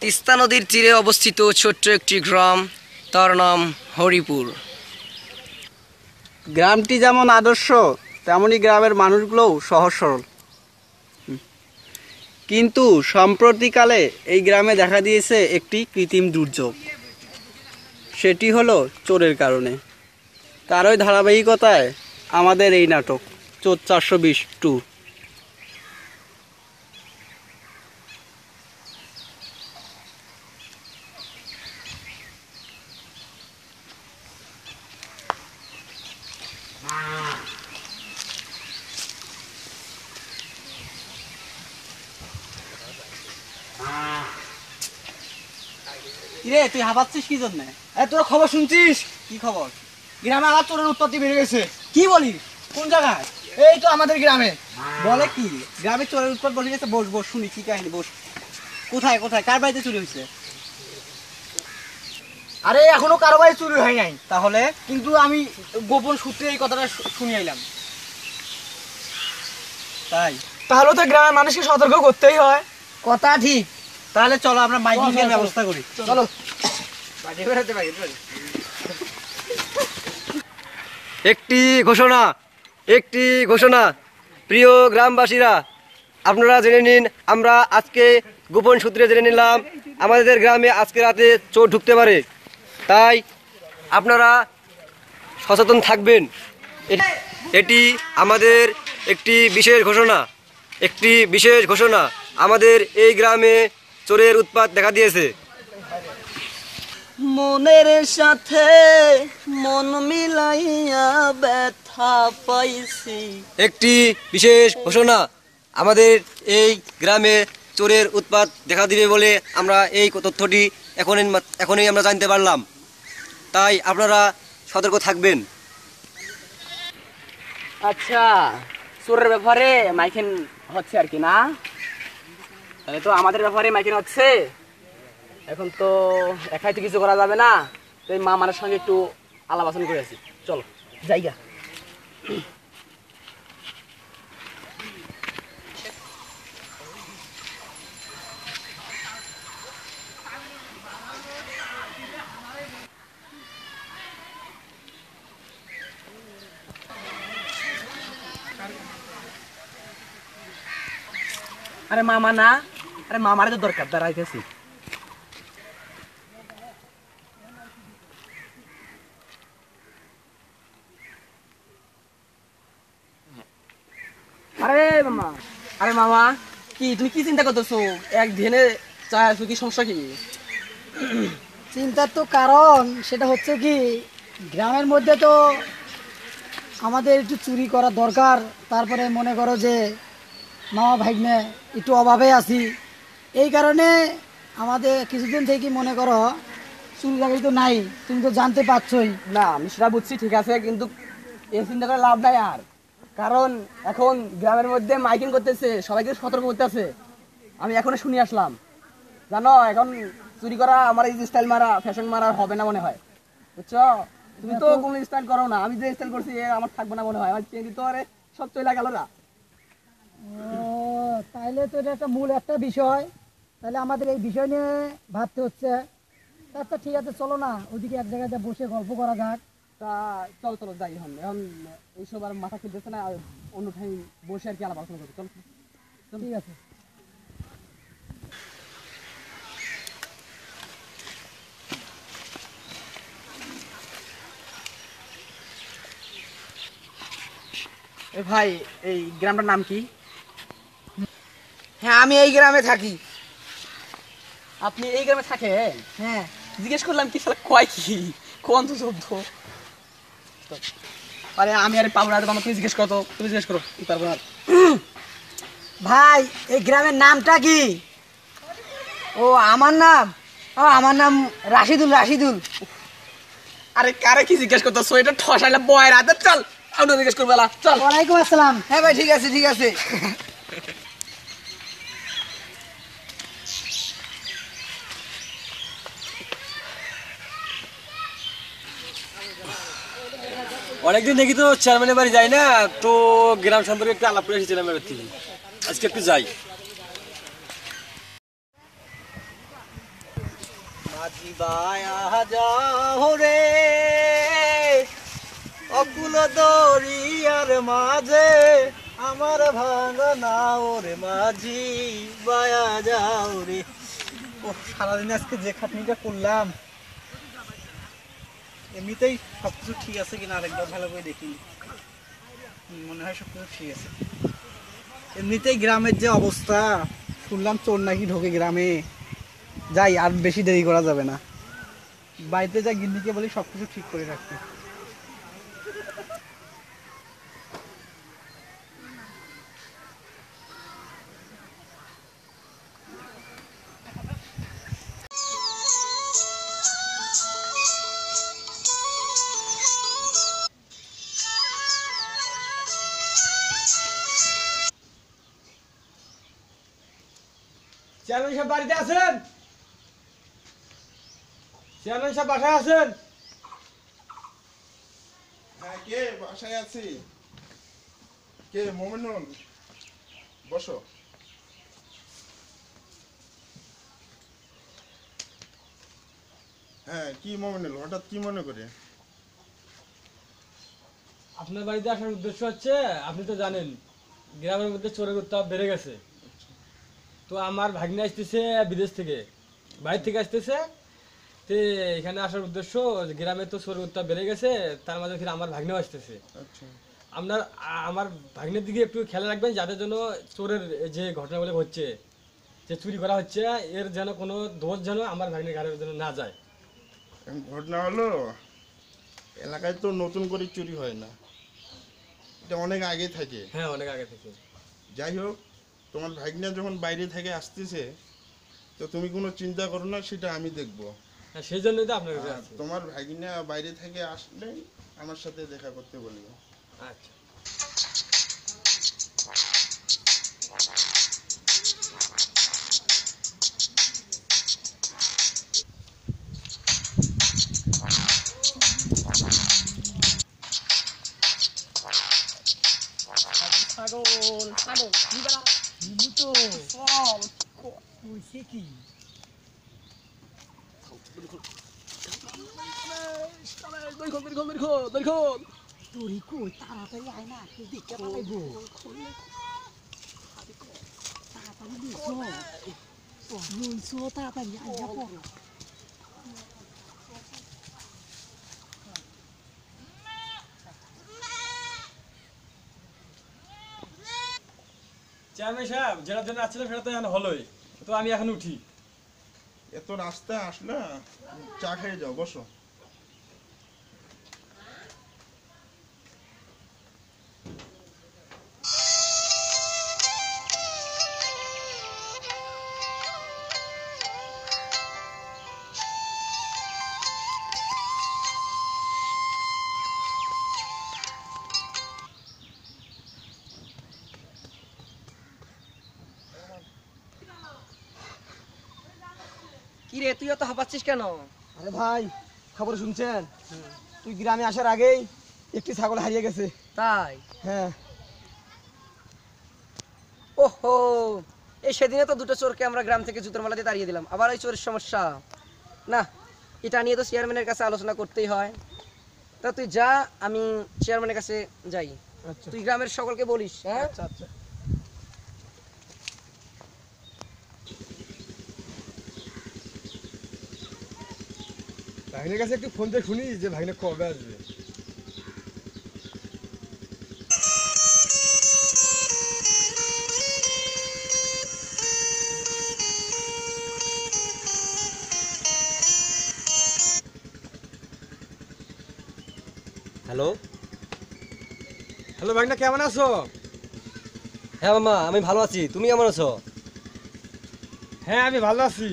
তিস্তা নদীর তীরে অবস্থিত ছোট্ট একটি গ্রাম, তার নাম হরিপুর। গ্রামটি যেমন আদর্শ, তেমনি গ্রামের মানুষগুলোও সহজ সরল। কিন্তু সম্প্রতিকালে এই গ্রামে দেখা দিয়েছে একটি কৃত্রিম দুর্যোগ। সেটি হলো চোরের কারণে। তারই ধারাবাহিকতায় আমাদের এই নাটক চোর 420-2। কিরে, তুই হাঁপাচ্ছিস কি জন্য? তোর খবর শুনছিস? কি খবর? গ্রামে আবার চোরের উৎপত্তি বেড়ে গেছে। কি বলিস? কোন জায়গায়? এই তো আমাদের গ্রামে। বলে কি? গ্রামে চোরের উৎপাত বসে গেছে? বস বস, শুনি কি কাহিনী, বস। কোথায় কোথায়, কার বাড়িতে চুরি হয়েছে? আরে এখনো কারো বাড়ি চুরি হয় নাই, তাহলে? কিন্তু আমি গোপন সূত্রে এই কথাটা শুনে এলাম। তাই? তাহলে তো গ্রামের মানুষকে সতর্ক করতেই হয়। কথা ঠিক। তাহলে চলো আমরা মাইকিং এর ব্যবস্থা করি। চলো। একটি ঘোষণা, একটি ঘোষণা। প্রিয় গ্রামবাসীরা, আপনারা জেনে নিন, আমরা আজকে গোপন সূত্রে জেনে নিলাম আমাদের গ্রামে আজকে রাতে চোর ঢুকতে পারে। তাই আপনারা সচেতন থাকবেন। এটি আমাদের একটি বিশেষ ঘোষণা, একটি বিশেষ ঘোষণা। আমাদের এই গ্রামে চোরের উৎপাত দেখা দিয়েছে। মনের সাথে মন মিলাইয়া ব্যথা পাইছি। একটি বিশেষ ঘোষণা, আমাদের এই গ্রামে চোরের উৎপাত দেখা দিবে বলে আমরা এই তথ্যটি এখনই আমরা জানতে পারলাম। তাই আপনারা সতর্ক থাকবেন। আচ্ছা, চোরের ব্যাপারে মাইকিং হচ্ছে আর কি, না? তাহলে তো আমাদের ব্যাপারে মাইকিং হচ্ছে। এখন তো একাই তো কিছু করা যাবে না, তো এই মামার সঙ্গে একটু আলাপ আলোচনা করে আছি। চলো জায়গা। আরে মামা না, আরে মামারে তো দরকার, দাঁড়াইতেছি। আরে মামা, আরে মামা, কি তুমি কি চিন্তা করতেছো? এক ধ্যানে চাই আছো, কি সমস্যা কি? চিন্তার তো কারণ সেটা হচ্ছে কি, গ্রামের মধ্যে তো আমাদের একটু চুরি করা দরকার। তারপরে মনে করো যে মামা ভাগ্নে একটু অভাবে আছি, এই কারণে আমাদের কিছুদিন থেকে মনে করো চুরি জায়গায় তো নাই, তুমি তো জানতে পারছোই। না, আমি সেটা বুঝছি, ঠিক আছে, কিন্তু এই চিন্তা করে লাভ নাই আর। কারণ এখন গ্রামের মধ্যে মাইকিং করতেছে, সবাইকে সতর্ক করতেছে। আমি এখনো শুনে আসলাম, জানো, এখন চুরি করা আমার এই স্টাইল মারা, ফ্যাশন মারা হবে না মনে হয়, বুঝছো? তুমি তো কোনো স্টাইল করো না, আমি যে স্টাইল করছি আমার থাকবে না মনে হয়। আমার চেঞ্জ তো আরে সব চলে গেল না। ও, তাইলে তো এটা একটা মূল একটা বিষয়। তাহলে আমাদের এই বিষয় নিয়ে ভাবতে হচ্ছে। আচ্ছা ঠিক আছে, চলো না ওইদিকে এক জায়গায় বসে গল্প করা যাক। তা চলো চলো যাই, এখন এখন এইসব আর মাথা খেলতেছে না, অন্য টাইম বসে আর কি আলাপ আলোচনা করবো। চলো ঠিক আছে। এ ভাই, এই গ্রামটার নাম কি? হ্যাঁ, আমি এই গ্রামে থাকি। আপনি এই গ্রামে থাকেন? হ্যাঁ, জিজ্ঞেস করলাম কি সালা কয় কি কোন তো শব্দ। আরে আমি আরে পাবো না, তুমি জিজ্ঞেস করো তো, তুমি জিজ্ঞেস করো, কি পারবো না। ভাই এই গ্রামের নামটা কি? ও আমার নাম, আমার নাম রাশিদুল। রাশিদুল। আরে কারে কি জিজ্ঞেস করতেছো? এটা ঠসাইলা বয় রাতে, চল আমরা জিজ্ঞেস করবো, চল। ওয়ালাইকুম আসসালাম। হ্যাঁ ভাই, ঠিক আছে ঠিক আছে। অনেকদিন দেখি তো চেয়ারম্যানের বাড়ি যাই না, তো গ্রাম সম্পর্কে একটু আলাপ করে এসেছিলাম এবার থেকে। আজকে একটু যাই। মাঝি বায়া যাও রে অকুল দরিয়ার মাঝে আমার ভাঙা নাও রে মাঝি বায়া যাও রে। ও সারাদিন আজকে যে খাটনিটা করলাম, এমনিতেই সবকিছু ঠিক আছে কিনা আরেকবার ভালো করে দেখি। মনে হয় সবকিছু ঠিক আছে। এমনিতেই গ্রামের যে অবস্থা, শুনলাম চোর নাকি ঢোকে গ্রামে। যাই, আর বেশি দেরি করা যাবে না, বাড়িতে যা গিন্নিকে বলি সবকিছু ঠিক করে রাখতে। চেয়ারম্যান সাহেব বাড়িতে আছেন? চেয়ারম্যান সাহেব বাসায় আছেন? হ্যাঁ, কে বাসায় আছি? কে? মোমিনুল, বসো। হ্যাঁ, কি মোমিনুল, হঠাৎ কি মনে করে? আপনার বাড়িতে আসার উদ্দেশ্য হচ্ছে, আপনি তো জানেন গ্রামের মধ্যে চোরের উত্তাপ বেড়ে গেছে। তো আমার ভাগ্নে আসতেছে বিদেশ থেকে, বাইরে থেকে আসতেছে। তো এখানে আসার উদ্দেশ্য, গ্রামে তো চোরের উত্তাপ বেড়ে গেছে, তার মাঝে ফিরে আমার ভাগ্নেও আসতেছে। আচ্ছা, আমার ভাগ্নের দিকে একটু খেয়াল রাখবেন, যাতে যেন চোরের যে ঘটনাগুলো হচ্ছে, যে চুরি করা হচ্ছে, এর যেন কোনো দোষ যেন আমার ভাগ্নের ঘাড়ের যেন না যায়। এখন ঘটনা হলো, এলাকায় তো নতুন করে চুরি হয় না, এটা অনেক আগে থাকে। হ্যাঁ, অনেক আগে থেকে। যাই হোক, তোমার ভাগ্না যখন বাইরে থেকে আসতেছে, তো তুমি কোনো চিন্তা করো না, সেটা আমি দেখবো। হ্যাঁ, সেই জন্যই তো আপনার কাছে আর আছি। তোমার ভাগ্না বাইরে থেকে আসলে আমার সাথে দেখা করতে বলবো। আচ্ছা। ছাগল ছাগল নিবারা তো চল কইছে কি তোরি কই তাড়াতাড়ি আয় না, তুই দেখতে পাইবো তাড়াতাড়ি লইছো তাড়াতাড়ি আইয়া পড়ো। চেয়ারম্যান সাহেব, যেটার জন্য আসছিলাম সেটা তো এখন হলোই। তো আমি এখন উঠি। এত রাস্তা আসলে, চা খেয়ে যাও, বসো। কি রে, তুই এত হাঁপাচ্ছিস কেন? আরে ভাই, খবর শুনছেন? তুই গ্রামে আসার আগেই একটি ছাগল হারিয়ে গেছে। তাই? হ্যাঁ। ওহো, এই সেদিনে তো দুটো চোরকে আমরা গ্রাম থেকে জুতোর মালা দিয়ে তাড়িয়ে দিলাম, আবার ওই চোরের সমস্যা। না, এটা নিয়ে তো চেয়ারম্যানের কাছে আলোচনা করতেই হয়। তা তুই যা, আমি চেয়ারম্যানের কাছে যাই। আচ্ছা তুই গ্রামের সকলকে বলিস। হ্যাঁ, আচ্ছা আচ্ছা। ভাগ্নের কাছে একটু ফোন দিয়ে শুনি যে ভাগ্নে কবে আসবে। হ্যালো। হ্যালো ভাগ্না, কেমন আছো? হ্যাঁ মামা, আমি ভালো আছি, তুমি কেমন আছো? হ্যাঁ, আমি ভালো আছি।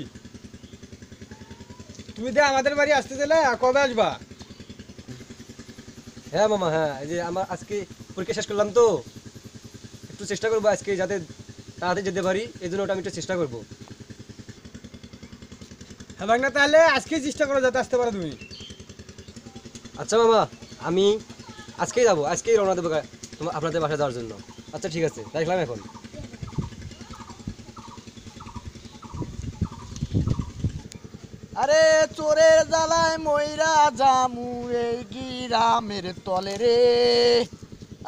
তুমি তো আমাদের বাড়ি আসতে দিলে, কবে আসবা? হ্যাঁ মামা, হ্যাঁ, এই যে আমার আজকে পরীক্ষা শেষ করলাম, তো একটু চেষ্টা করবো আজকে যাতে তাড়াতাড়ি যেতে পারি, এই জন্য ওটা আমি একটু চেষ্টা করবো। হ্যাঁ ভাগ্না, তাহলে আজকেই চেষ্টা করো যাতে আসতে পারো তুমি। আচ্ছা মামা, আমি আজকেই যাবো, আজকেই রওনা দেবো তোমার আপনাদের বাসায় যাওয়ার জন্য। আচ্ছা ঠিক আছে, রাখলাম এখন। আরে চোরের জ্বালায় ময়রা জামু এই গ্রামের তলে রে,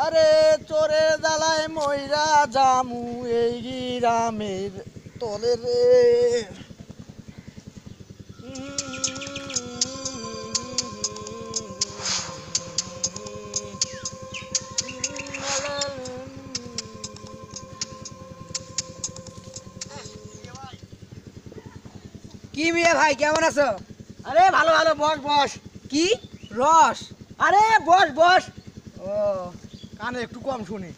আরে চোরের জ্বালায় ময়রা জামু এই গ্রামের তলে রে। কি মিয়া ভাই কেমন আছো? আরে ভালো ভালো, বস বস। কি রস? আরে বস বস। ও কানে একটু কম শুনি।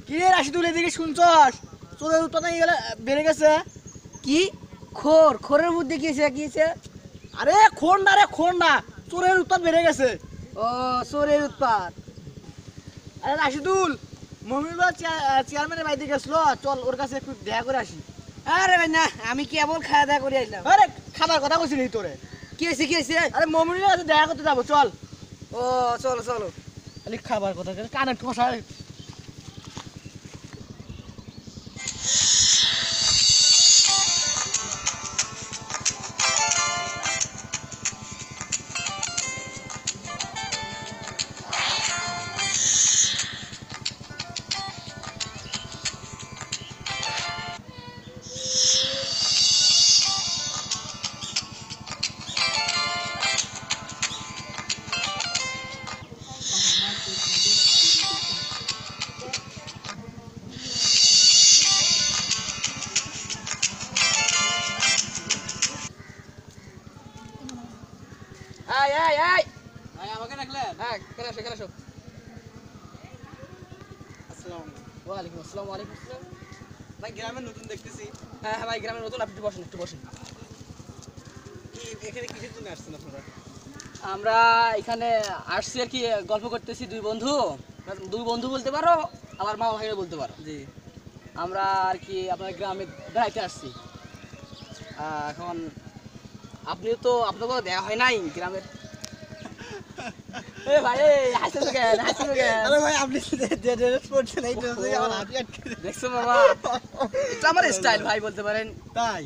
কি রে রাশিদুল, এদিকে শুনছস? চোরের উৎপাদন গেলে বেড়ে গেছে। কি খোরের মধ্যে গিয়েছে? আরে খোর না রে, খোর না, চোরের উৎপাদ বেড়ে গেছে। ও চোরের উৎপাত। আরে রাশিদুল, মমির বা চেয়ারম্যানের বাড়িতে গেছিল, চল ওর কাছে একটু দেখা করে আসি। আরে ভাই না, আমি কেবল খাওয়া দাওয়া করে আসলাম। আরে খাবার কথা কইছিলি তোরে। কি হয়েছে? আরে মমির কাছে দেখা করতে যাবো, চল। ও চলো চলো। খালি খাবার কথা কানে ঠোসা। আয় আয় আয়। ভাই আমাকে ডাকলেন? হ্যাঁ কেন আসো কেন আসো। আসসালামু আলাইকুম। ওয়ালাইকুম আসসালাম। ওয়ালাইকুম আসসালাম। ভাই গ্রামে নতুন দেখতেছি, হ্যাঁ হ্যাঁ ভাই গ্রামের নতুন, আপনি একটু বসেন একটু বসেন। এখানে কিসের জন্য আসছেন আপনারা? আমরা এখানে আসছি আর কি, গল্প করতেছি দুই বন্ধু বলতে পারো, আমার মা ভাইও বলতে পারো। জি। আমরা আর কি আপনার গ্রামে বেড়াইতে আসছি। এখন আপনিও তো আপনাকে দেখা হয় নাই গ্রামের। এ ভাই হাসতেছো কেন? আরে ভাই আপনি যে ড্রেস পরছেন এই ড্রেসে আমার হাতি আটকে গেছে। দেখছো বাবা, এটা আমার স্টাইল ভাই বলতে পারেন। তাই?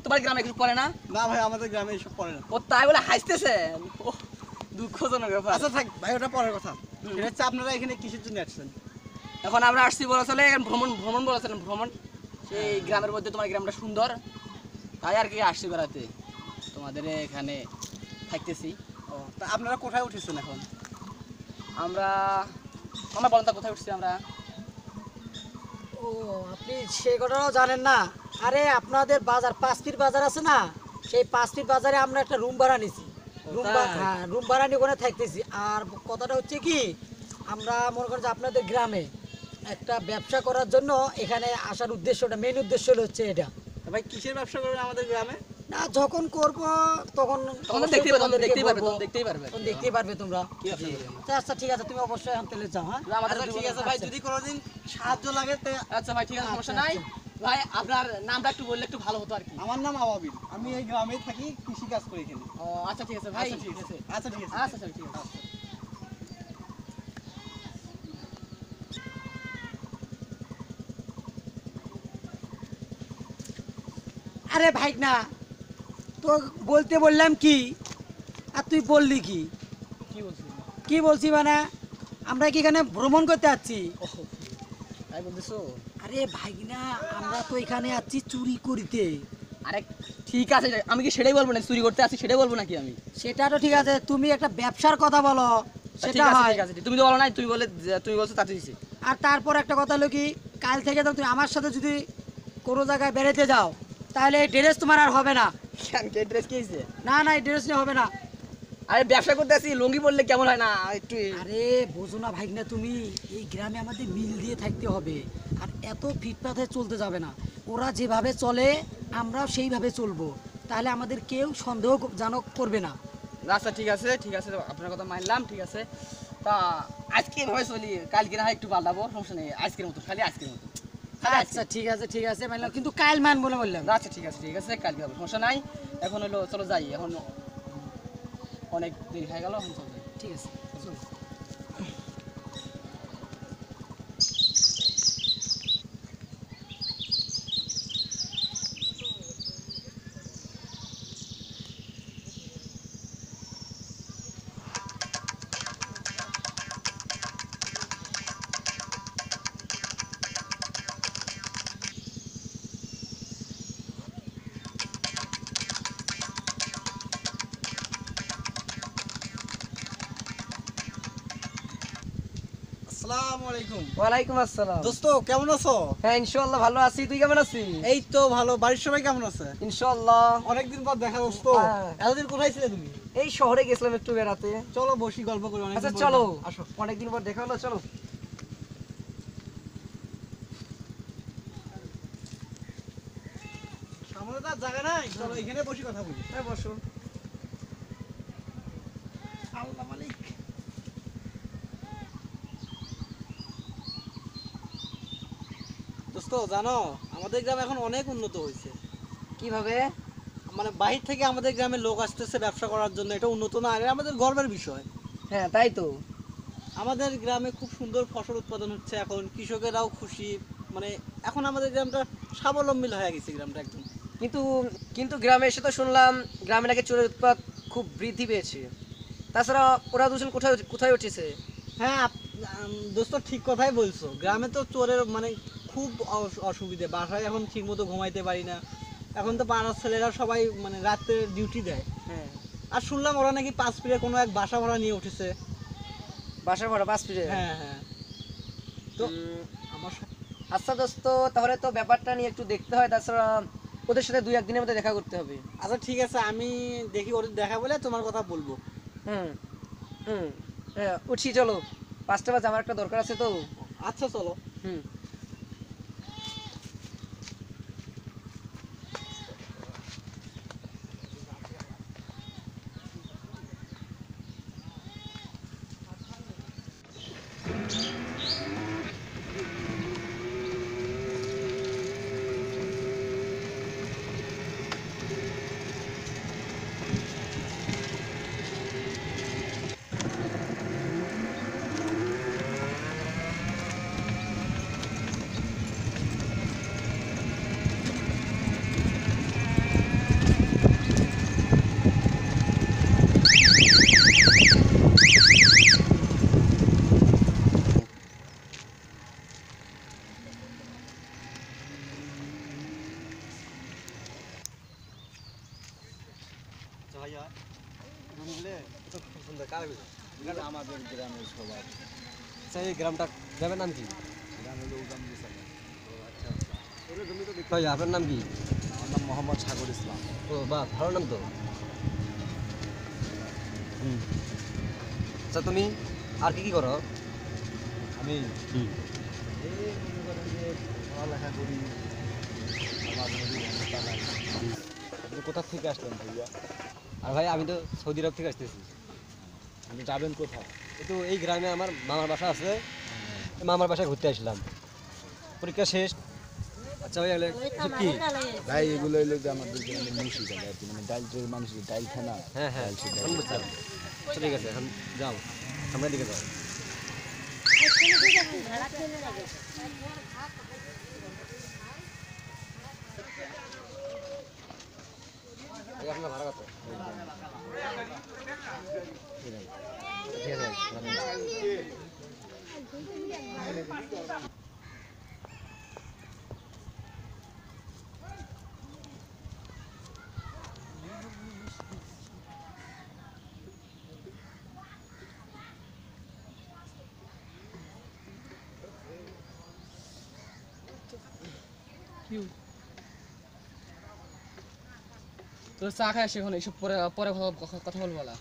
তোমার গ্রামে কিছু পড়ে না? না ভাই আমাদের গ্রামে এসব পড়ে না। ও তাই বলে হাসতেছে, দুঃখজনক ব্যাপার। আচ্ছা থাক ভাই, ওটা পরের কথা। এটা হচ্ছে আপনারা এখানে কিসের জন্য আসছেন? এখন আমরা আসছি বলা চলে ভ্রমণ বলেছিলাম, ভ্রমণ। সেই গ্রামের মধ্যে তোমার গ্রামটা সুন্দর, তাই আর কি আসছি বেড়াতে, তোমাদের এখানে থাকতেছি। ও তা আপনারা কোথায় উঠেছেন এখন? আমরা বলেন তা কোথায় উঠছি আমরা? ও আপনি সেই কথাটাও জানেন না? আরে আপনাদের বাজার 5 ফিট বাজার আছে না, সেই 5 ফিট বাজারে আমরা একটা রুম ভাড়া নিছি। হ্যাঁ রুম ভাড়া নিয়ে ওখানে থাকতেছি। আর কথাটা হচ্ছে কি, আমরা মনে করেন যে আপনাদের গ্রামে একটা ব্যবসা করার জন্য এখানে আসার উদ্দেশ্যটা, মেইন উদ্দেশ্য হচ্ছে এটা। তা ভাই কিসের ব্যবসা করবেন আমাদের গ্রামে? না যখন করব তখন তখন অবশ্যই দেখতেই পারবে, তোমাদেরকে বলবো। দেখতেই পারবে। তখন দেখতেই পারবে তোমরা। কি ব্যবসা করবে আমরা? আচ্ছা, আচ্ছা ঠিক আছে, তুমি অবশ্যই এখন তেলে যাও। হ্যাঁ আমাদের আচ্ছা ঠিক আছে ভাই, যদি কোনোদিন সাহায্য লাগে তো। আচ্ছা ভাই ঠিক আছে, সমস্যা নাই। আচ্ছা। ভাই আপনার নামটা একটু বললে একটু ভালো হতো আর কি। আমার নাম আবাবিল, আমি এই গ্রামেই থাকি, কৃষি কাজ করি এখানে। ও আচ্ছা ঠিক আছে ভাই। আচ্ছা ঠিক আছে। আচ্ছা ঠিক আছে। আচ্ছা আচ্ছা ঠিক আছে। আরে ভাই না, তো বলতে বললাম কি আর তুই বললি কি? কি বলছিস? কি বলছি মানে, আমরা কি এখানে ভ্রমণ করতে যাচ্ছি? তাই বলতেছো? আরে ভাই না, আমরা তো এখানে আছি চুরি করিতে। আরে ঠিক আছে, আমি কি সেটাই বলবো না চুরি করতে আসি, সেটাই বলবো নাকি আমি? সেটা তো ঠিক আছে, তুমি একটা ব্যবসার কথা বলো, ঠিক সেটা আছে হয়। ঠিক আছে, তুমি তো বলো নাই, তুমি বলছো তাতে দিছি। আর তারপর একটা কথা হলো কি, কাল থেকে তো তুমি আমার সাথে যদি কোনো জায়গায় বেড়াতে যাও, তাহলে এই ড্রেস তোমার আর হবে না। কেন কে ড্রেস কি হয়েছে? না না, এই ড্রেস নিয়ে হবে না। আরে ব্যবসা করতে আসি, লুঙ্গি পরলে কেমন হয় না একটু? আরে বোঝো না ভাই না, তুমি এই গ্রামে আমাদের মিল দিয়ে থাকতে হবে, আর এত ফিটপাথে চলতে যাবে না। ওরা যেভাবে চলে আমরাও সেইভাবে চলবো, তাহলে আমাদের কেউ সন্দেহজনক করবে না। আচ্ছা ঠিক আছে ঠিক আছে, আপনার কথা মানলাম, ঠিক আছে। তা আজকে এভাবে চলি, কালকে না হয় একটু পাল্টাবো, সমস্যা নেই। আজকের মতো, খালি আজকের মতো। আচ্ছা ঠিক আছে মানলাম, কিন্তু কাল মান বলে বললাম। আচ্ছা ঠিক আছে কালকে হবে, সমস্যা নাই। এখন হলো চলো যাই, এখন অনেক দেরি হয়ে গেল, এখন চলো যাই। ঠিক আছে চলো। আসসালামু আলাইকুম। ওয়ালাইকুম আসসালাম। দোস্ত কেমন আছো? হ্যাঁ ইনশাআল্লাহ ভালো আছি, তুই কেমন আছিস? এই তো ভালো, বাড়ির সবাই কেমন আছে? ইনশাআল্লাহ। অনেকদিন পর দেখা দোস্ত। হ্যাঁ। এতদিন কোথায় ছিলে তুমি? এই শহরে গেছিলাম একটু বেড়াতে। চলো বসি গল্প করি। আচ্ছা চলো, অনেকদিন পর দেখা হলো, চলো। সামনে তো আর জায়গা নাই, চলো এখানে বসি কথা বলি। হ্যাঁ বসো। আল্লাহ মালিক। দোস্ত জানো আমাদের গ্রাম এখন অনেক উন্নত হয়েছে। কিভাবে? মানে বাহির থেকে আমাদের গ্রামে লোক আসতেছে ব্যবসা করার জন্য, এটা উন্নত না, এটা আমাদের গর্বের বিষয়। হ্যাঁ তাই তো। আমাদের গ্রামে খুব সুন্দর ফসল উৎপাদন হচ্ছে, এখন কৃষকেরাও খুশি। মানে এখন আমাদের গ্রামটা স্বাবলম্বী হয়ে গেছে, গ্রামটা একদম। কিন্তু কিন্তু গ্রামে এসে তো শুনলাম গ্রামে নাকি চোরের উৎপাত খুব বৃদ্ধি পেয়েছে। তাছাড়া ওরা দুজন কোথায় কোথায় উঠেছে? হ্যাঁ দোস্ত ঠিক কথাই বলছো, গ্রামে তো চোরের মানে খুব অসুবিধে, বাসায় এখন ঠিক মতো ঘুমাইতে পারি না। এখন তো পাড়ার ছেলেরা সবাই মানে রাতে ডিউটি দেয়। হ্যাঁ। আর শুনলাম ওরা নাকি 5 ফিরে কোনো এক বাসা ভাড়া নিয়ে উঠেছে। বাসা ভাড়া 5 ফিরে? হ্যাঁ হ্যাঁ। তো আমার আচ্ছা দোস্ত, তাহলে তো ব্যাপারটা নিয়ে একটু দেখতে হয়, তাছাড়া ওদের সাথে 2-1 দিনের মধ্যে দেখা করতে হবে। আচ্ছা ঠিক আছে, আমি দেখি ওদের দেখা বলে তোমার কথা বলবো। হুম হুম। হ্যাঁ উঠছি, চলো। 5টা বাজে, আমার একটা দরকার আছে তো। আচ্ছা চলো। হুম। আমাদের গ্রামের সবার এই গ্রামটা, গ্রামের নাম কি? ভাই আপনার নাম কি? আমার নাম মোহাম্মদ সাগর ইসলাম। ও বাহ, ভালো নাম তো। আচ্ছা তুমি আর কি কি করো? আমি এই মনে করেন যে পড়ালেখা করি, মাঝে মাঝে গান চালাই। আপনি কোথা থেকে আসলেন ভাইয়া? আর ভাই আমি তো সৌদি আরব থেকে আসতেছি। আপনি যাবেন কোথায়? তো এই গ্রামে আমার মামার বাসা আছে, মামার বাসায় ঘুরতে আসলাম, পরীক্ষা শেষ। আচ্ছা ভাই এসব কি? ভাই এগুলো হইলো যে আমাদের গ্রামের মুসি চালে আর কি, মানে ডাইল যে মানুষ ডাইল খায় না। হ্যাঁ হ্যাঁ এখন বুঝলাম। আচ্ছা, ঠিক আছে, এখন যাও সামনের দিকে যাও। এই আপনার ভাড়া কত? ঠিক আছে ভাই। তো চা খাই আসি এখন, এইসব পরে পরে কথা বলবো বলা।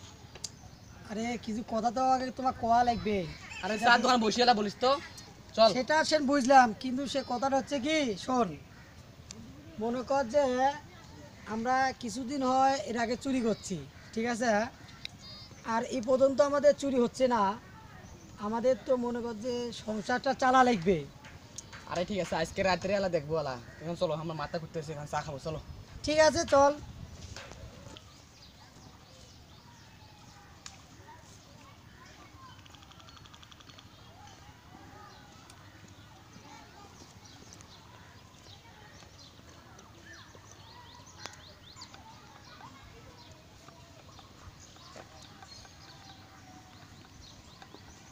আরে কিছু কথা তো আগে তোমার কোয়া লাগবে। আরে চার দোকান বসে এলা বলিস তো, চল। সেটা সেন বুঝলাম, কিন্তু সে কথাটা হচ্ছে কি, শোন, মনে কর যে আমরা কিছুদিন হয় এর আগে চুরি করছি, ঠিক আছে, আর এই পর্যন্ত আমাদের চুরি হচ্ছে না। আমাদের তো মনে কর যে সংসারটা চালা লাগবে। আরে ঠিক আছে, আজকে রাত্রে এলা দেখবো এলা। এখন চলো, আমার মাথা ঘুরতেছে, এখন চা খাবো, চলো। ঠিক আছে চল।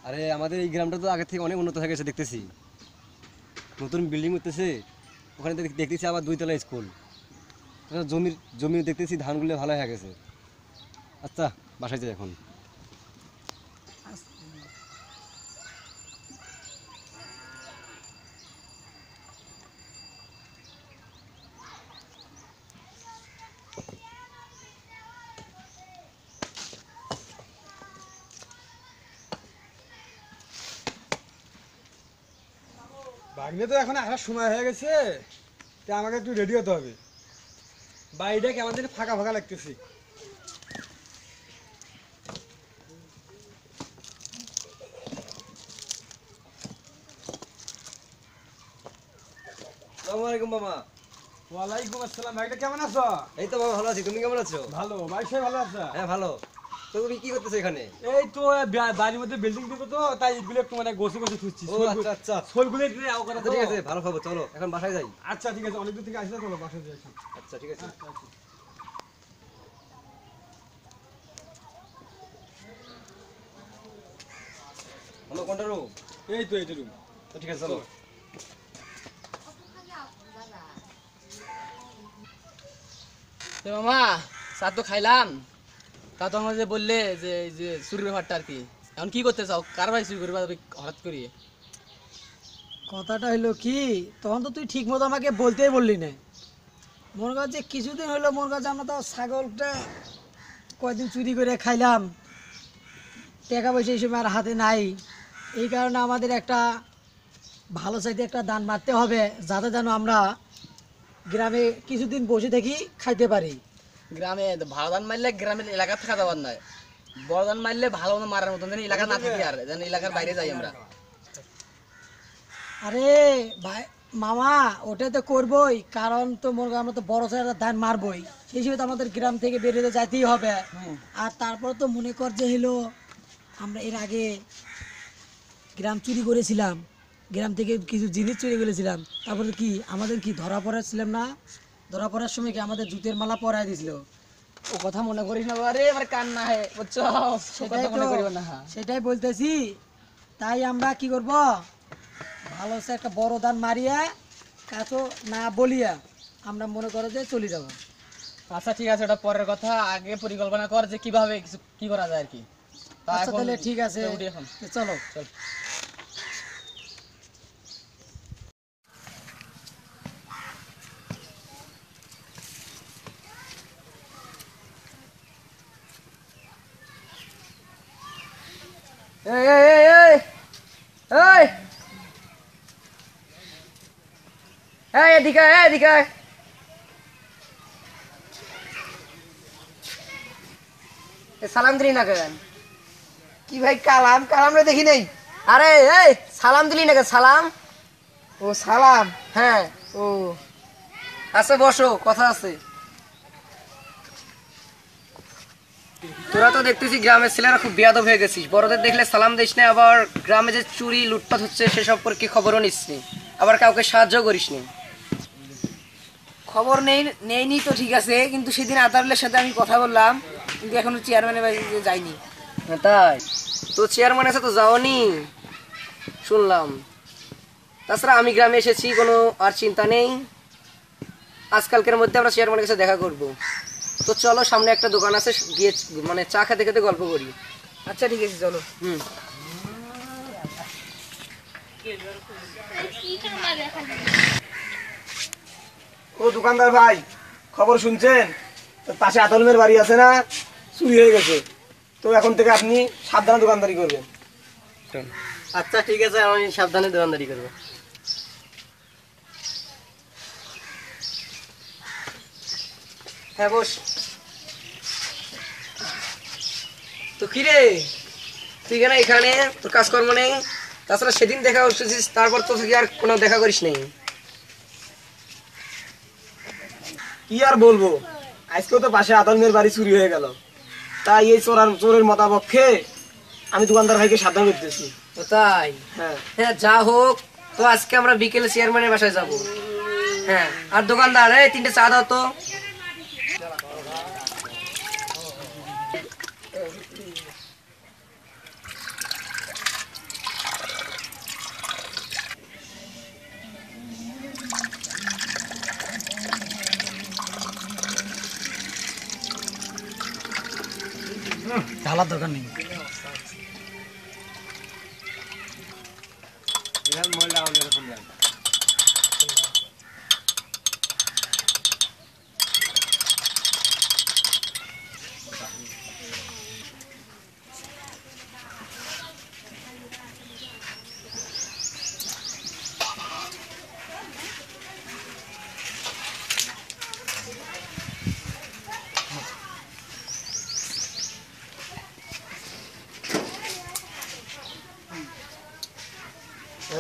আরে আমাদের এই গ্রামটা তো আগে থেকে অনেক উন্নত হয়ে গেছে দেখতেছি, নতুন বিল্ডিং উঠতেছে, ওখানে দেখতেছি আবার 2 তলা স্কুল, জমি দেখতেছি ধানগুলো ভালো হয়ে গেছে। আচ্ছা বাসায় যাই এখন। ভাগ্নে তো এখন আসার সময় হয়ে গেছে, তা আমাকে একটু রেডি হতে হবে। বাড়িটা কেমন যেন ফাঁকা ফাঁকা লাগতেছে। আসসালামু আলাইকুম মামা। ওয়ালাইকুম আসসালাম। ভাইটা কেমন আছো? এই তো মামা ভালো আছি, তুমি কেমন আছো? ভালো। ভাই সবাই ভালো আছে? হ্যাঁ ভালো। তো তুমি কি করতেছো এখানে? এই তো বাড়ির মধ্যে বিল্ডিং দিব, তো তাই ইটগুলো একটু মানে গোছে গোছে থুচ্ছি। ও আচ্ছা আচ্ছা। সোলগুলো একটু আও করা আচ্ছা তো। ঠিক আছে, ভালো খবর, চলো এখন বাসায় যাই। আচ্ছা ঠিক আছে, অনেক দূর থেকে আসলে চলো বাসায় যাই। আচ্ছা ঠিক আছে। মামা কোনটা রুম? এই তো এই রুম। তো ঠিক আছে চলো। তো মামা চা তো খাইলাম, তা তো আমার যে বললে যে এই যে চুরির ব্যাপারটা আর কি, এখন কি করতে চাও? কার ভাই চুরি করবা হঠাৎ করি? কথাটা হলো কি, তখন তো তুই ঠিক মতো আমাকে বলতেই বললি না। মনে কর যে কিছুদিন হলো মনে কর যে আমরা তো ছাগলটা কয়েকদিন চুরি করে খাইলাম, টাকা পয়সা এই সময় আর হাতে নাই। এই কারণে আমাদের একটা ভালো চাইতে একটা দান মারতে হবে, যাতে যেন আমরা গ্রামে কিছুদিন বসে থাকি খাইতে পারি। গ্রামে ভালো ধান মারলে গ্রামের এলাকা থাকা যাবার নয়, বড় ধান মারলে ভালো মতো মারার মতন যেন এলাকা না থাকি, আর যেন এলাকার বাইরে যাই আমরা। আরে ভাই মামা, ওটা তো করবোই, কারণ তো মনে কর আমরা তো বড় সাইজের ধান মারবই, সেই হিসেবে তো আমাদের গ্রাম থেকে বেরিয়ে যাইতেই হবে। আর তারপর তো মনে কর যে হলো আমরা এর আগে গ্রাম চুরি করেছিলাম, গ্রাম থেকে কিছু জিনিস চুরি করেছিলাম, তারপরে কি আমাদের কি ধরা পড়াছিলাম না? ধরা পড়ার সময় কি আমাদের জুতের মালা পরাই দিছিল। ও কথা মনে করিস না বারে, আমার কান না হয় বুঝছো, সেটাই কথা মনে তো, করিব না। সেটাই বলতেছি। তাই আমরা কি করব, ভালো সে একটা বড় দান মারিয়া কাছো না বলিয়া আমরা মনে করো যে চলে যাব। আচ্ছা ঠিক আছে, ওটা পরের কথা, আগে পরিকল্পনা কর যে কিভাবে কিছু কি করা যায় আর কি। তা আচ্ছা এখন তাহলে ঠিক আছে, উঠি এখন। তো চলো। চল। এই এই এই এই এই এই এদিকে আয়, এদিকে আয়। সালাম দিলি না কেন? কি ভাই, কালাম কালামরে দেখি নাই। আরে এই সালাম দিলি না কেন? সালাম। ও সালাম। হ্যাঁ। ও আচ্ছা বসো, কথা আছে। তোরা তো দেখতেছি গ্রামের ছেলেরা খুব বেয়াদব হয়ে গেছিস, বড়দের দেখলে সালাম দিস না, আবার গ্রামে যে চুরি লুটপাট হচ্ছে সে সম্পর্কে খবরও নিস নি, আবার কাউকে সাহায্য করিস নি। খবর নেইনি তো ঠিক আছে, কিন্তু সেদিন আতারুলের সাথে আমি কথা বললাম, কিন্তু এখনো চেয়ারম্যানের বাড়িতে যাইনি। হ্যাঁ, তাই তো চেয়ারম্যান আছে তো যাওনি শুনলাম। তাছাড়া আমি গ্রামে এসেছি, কোনো আর চিন্তা নেই, আজকালকের মধ্যে আমরা চেয়ারম্যানের কাছে দেখা করব। তো চলো, সামনে একটা দোকান আছে, গিয়ে মানে চা খেতে খেতে গল্প করি। আচ্ছা ঠিক আছে চলো। হুম। ও দোকানদার ভাই, খবর শুনছেন? পাশে আতলমের বাড়ি আছে না, চুরি হয়ে গেছে। তো এখন থেকে আপনি সাবধানে দোকানদারি করবেন। আচ্ছা ঠিক আছে, আমি সাবধানে দোকানদারি করবো। হ্যাঁ বস। তো কিরে, তুই কেন এখানে? তোর কাজকর্ম নেই? তাছাড়া সেদিন দেখা করছিস, তারপর তো তুই আর কোনো দেখা করিস নেই। কি আর বলবো, আজকেও তো পাশে আতলমের বাড়ি চুরি হয়ে গেল, তাই এই চোরের মতাপক্ষে আমি দোকানদার ভাইকে সাবধান করতেছি। তো তাই? হ্যাঁ হ্যাঁ যা হোক, তো আজকে আমরা বিকেলে চেয়ারম্যানের বাসায় যাব। হ্যাঁ, আর দোকানদার এই 3টে চা দাও তো। ঢালার দরকার নেই।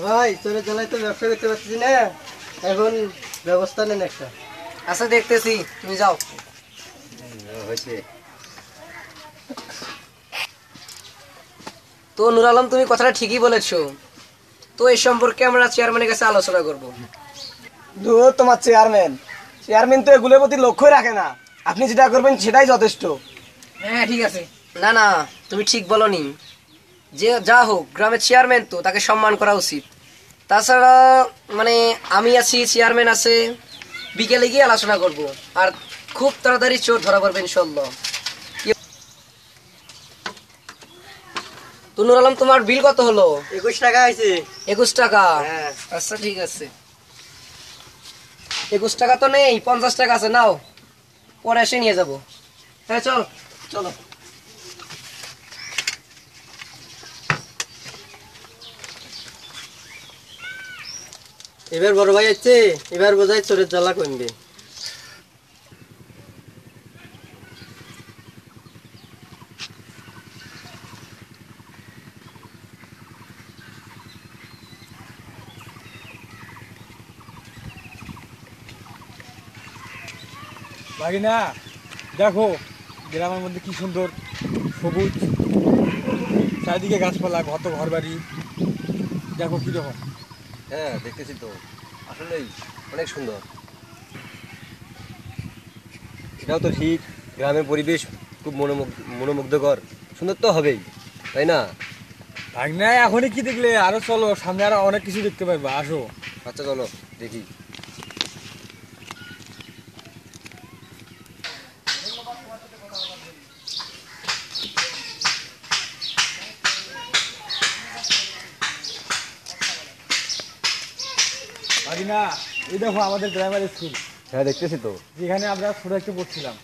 ভাই চলে চালাই তো ব্যবসা করতে পারছি না, এখন ব্যবস্থা নেন একটা। আচ্ছা দেখতেছি, তুমি যাও। হয়েছে। তো নুর আলম, তুমি কথাটা ঠিকই বলেছো। তো এই সম্পর্কে আমরা চেয়ারম্যানের কাছে আলোচনা করব। ধুর, তোমার চেয়ারম্যান তো এগুলোর প্রতি লক্ষ্যই রাখে না। আপনি যেটা করবেন সেটাই যথেষ্ট। হ্যাঁ ঠিক আছে। না না, তুমি ঠিক বলনি। যে যা হোক, গ্রামের চেয়ারম্যান তো, তাকে সম্মান করা উচিত। তাছাড়া মানে আমি আছি, চেয়ারম্যান আছে, বিকেলে গিয়ে আলোচনা করব। আর খুব তাড়াতাড়ি চোর ধরা পড়বে ইনশাল্লাহ। তো নুর আলম, তোমার বিল কত হলো? 21 টাকা হয়েছে। 21 টাকা? হ্যাঁ। আচ্ছা ঠিক আছে। 21 টাকা তো নেই, 50 টাকা আছে, নাও, পরে এসে নিয়ে যাবো। হ্যাঁ চল। চলো। এবার বড় ভাই আছে, এবার বোঝাই চোরের জ্বালা কমবে। ভাগিনা দেখো, গ্রামের মধ্যে কি সুন্দর সবুজ, চারিদিকে গাছপালা, কত ঘর বাড়ি, দেখো কিরকম। হ্যাঁ দেখতেছি তো, আসলেই অনেক সুন্দর। এটাও তো ঠিক, গ্রামের পরিবেশ খুব মনোমুগ্ধকর, সুন্দর তো হবেই, তাই না? ভাগনা এখনই কি দেখলে? আরো চলো, সামনে আরো অনেক কিছু দেখতে পারবা, আসো। আচ্ছা চলো দেখি। ভাগিনা এই দেখো আমাদের প্রাইমারি স্কুল। হ্যাঁ দেখতেছি তো। যেখানে আমরা ছোট একটু পড়ছিলাম,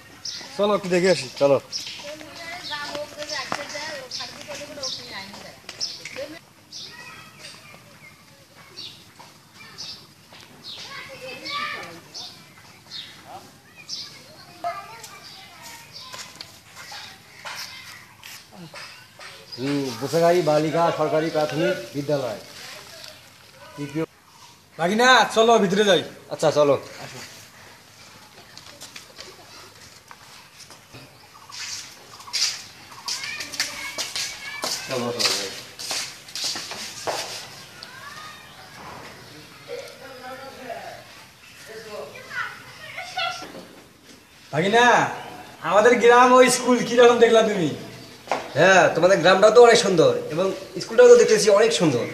চলো একটু দেখে আসি। চলো। বসেগাড়ি বালিকা সরকারি প্রাথমিক বিদ্যালয়। ভাগিনা চলো ভিতরে যাই। আচ্ছা চলো। ভাগিনা আমাদের গ্রাম ও স্কুল কিরকম দেখলা তুমি? হ্যাঁ তোমাদের গ্রামটাও তো অনেক সুন্দর এবং স্কুলটাও তো দেখতেছি অনেক সুন্দর।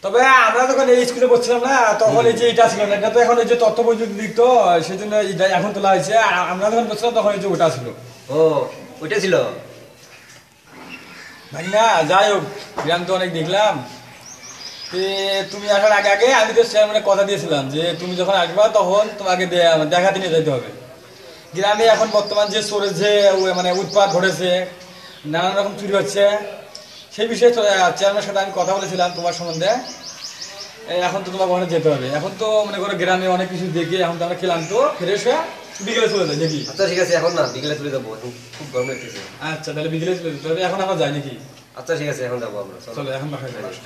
তবে আমরা যখন এই স্কুলে পড়ছিলাম না, তখন এই যে এটা ছিল না, এটা তো এখন এই যে তথ্য প্রযুক্তি দিক, তো সেই জন্য এটা এখন তোলা হয়েছে। আর আমরা যখন পড়ছিলাম তখন এই যে ওটা ছিল। ও ওইটা ছিল। ভাগিনা যাই হোক, গ্রাম তো অনেক দেখলাম। তুমি আসার আগে আগে আমি তো চেয়ারম্যানের কথা দিয়েছিলাম যে তুমি যখন আসবা তখন তোমাকে দেখাতে নিয়ে যেতে হবে। গ্রামে এখন বর্তমান যে চোরের যে মানে উৎপাত ঘটেছে, নানান রকম চুরি হচ্ছে, সেই বিষয়ে চেয়ারম্যানের সাথে আমি কথা বলেছিলাম তোমার সম্বন্ধে। এখন তো তোমার ওখানে যেতে হবে। এখন তো মনে করো গ্রামে অনেক কিছু দেখে এখন তো আমরা খেলাম, তো ফ্রেশ হয়ে বিকেলে চলে যাই নাকি? আচ্ছা ঠিক আছে, এখন না বিকেলে চলে যাবো, এখন খুব গরম লাগতেছে। আচ্ছা তাহলে বিকেলে চলে যেতে হবে। এখন আমরা যাই নাকি? আচ্ছা ঠিক আছে, এখন যাবো আমরা। চলো এখন বাসায় যাই।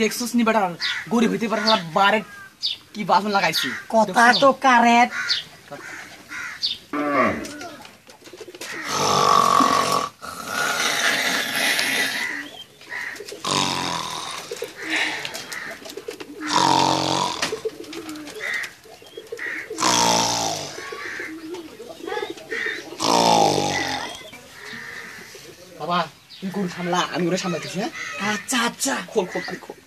দেখছিস নি বেটা, গরিব হইতে পারে না, বারে কি বাসন লাগাইছি। কথা তো কারেক্ট। বাবা তুই গরু সামলা, আমি গরু সামলাইতেছি। হ্যাঁ আচ্ছা আচ্ছা। খোল খোল আরে খোল।